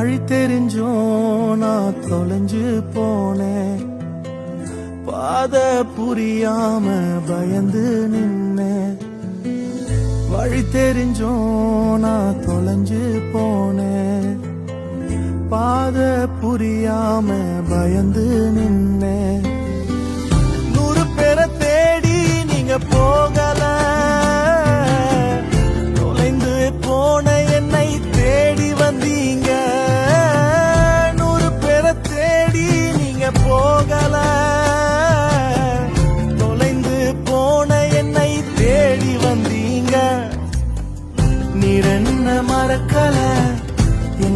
வழி தெரிஞ்சோம் நான் தொலைஞ்சு போனேன், பாத புரியாம பயந்து நின்னேன். வழி தெரிஞ்சோம் நான் தொலைஞ்சு போனேன், பாத புரியாம பயந்து நின்னேன். 100 பேரை தேடி நீங்க போகல, தொலைந்து போன என்னை தேடி வந்தீங்க. 100 பேரை தேடி நீங்க போகல, தொலைந்து போன என்னை தேடி வந்தீங்க. நீர் என்ன மறக்கல,